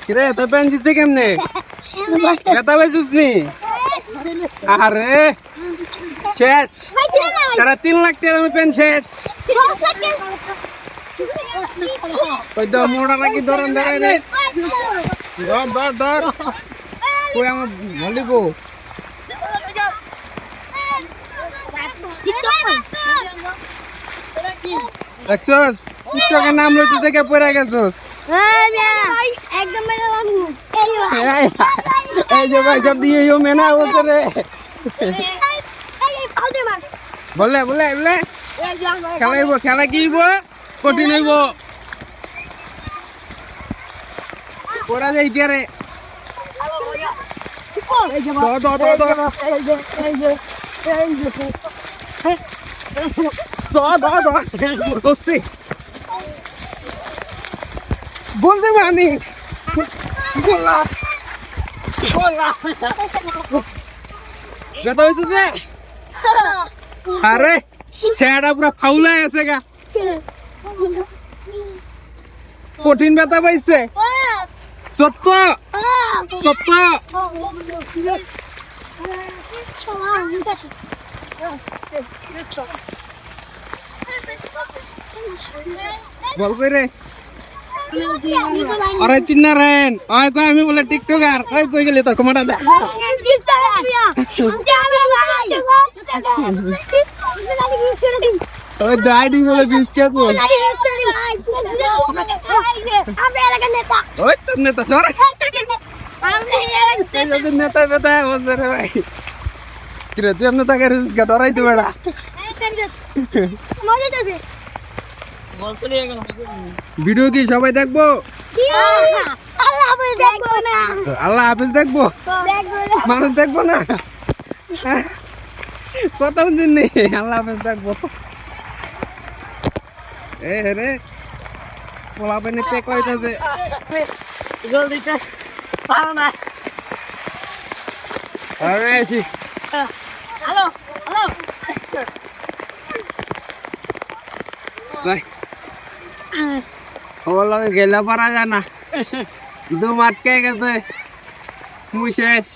কিরে তো প্যান দিচ্ছে কেমনে ব্যথা পাইছিস নি আরে শেষ সারা 3 লাখ টাকা আমি প্যান শেষ ওই তো মোড়া নাকি ধরেন ধরে রে ধর ধর ধর কই আমার ভলিবো দেখছস টিকটকের নাম লইতে থেকে পড়ে গেছস এই যে ভাই জব দিয়ে ইও মেনা ওতরে বলে বলে বলে খেলাইবো খেলা কি হইব কঠিন হইব পড়া যাইতে রে বলতে পারি বলা বলা ব্যথা হয়েছে যে আরে ছেঁড়া পুরা ফাউলা আছে গা কঠিন ব্যথা পাইছে সত্য সত্য বল কই রে আরে চিন্না রেন ওই কই আমি বলে টিকটকার ওই কই গেলি তোর কমাটা দে ওই দাইডি বলে বিস্কিট বল ওই তোর নেতা ধর আমি নেতা বেটা বলছে রে ভাই কিরে তুই নেতা কে গডরাই তো বেটা ভিডিও কি সবাই দেখবো আল্লাহ হাফেজ দেখবো মানুষ দেখবো না কত দিন নেই আল্লাহ হাফেজ দেখবো এ রে পোলা পানি তে কইতাছে জলদি তে পারো না আরে জি হ্যালো হ্যালো ভাই ওলা গেলা পারা যায় না দম আটকে গেছে মুই শেষ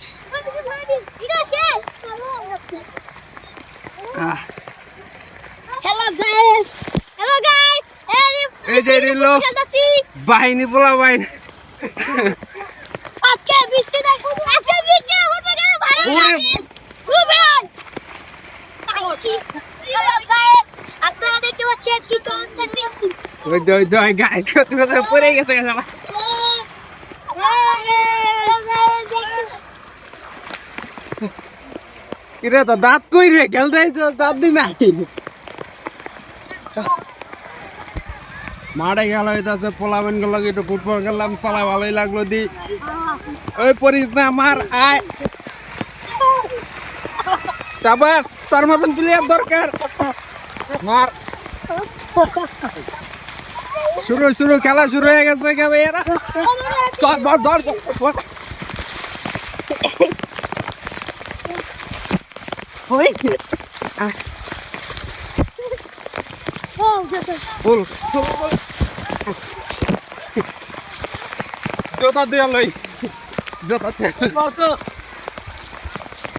হ্যালো গাইস হ্যালো গাইস এই যে রিলো বাহিনী পোলা বাহিনী আজকে বৃষ্টি দেখো আজকে বৃষ্টি হতে গেল ভালো লাগে খুবই হ্যালো গাইস আপনারা দেখতে পাচ্ছেন কি কোন বৃষ্টি ওই দই গাইস কত কথা পড়ে গেছে শালা কিরে তো দাঁত কই রে গেল যাই তো দাঁত দি নাই মাঠে গেল হইতাছে পোলাবেন গেল একটু ফুটবল খেললাম সালা ভালোই লাগলো দি ওই পরিস না আমার আয় তাবাস তার মতন প্লেয়ার দরকার মার শুরু শুরু খেলা শুরু হয়ে গেছে কে ভাইয়ারা চল ধর ধর ওই বল জোতা দিয়ে লই জোতা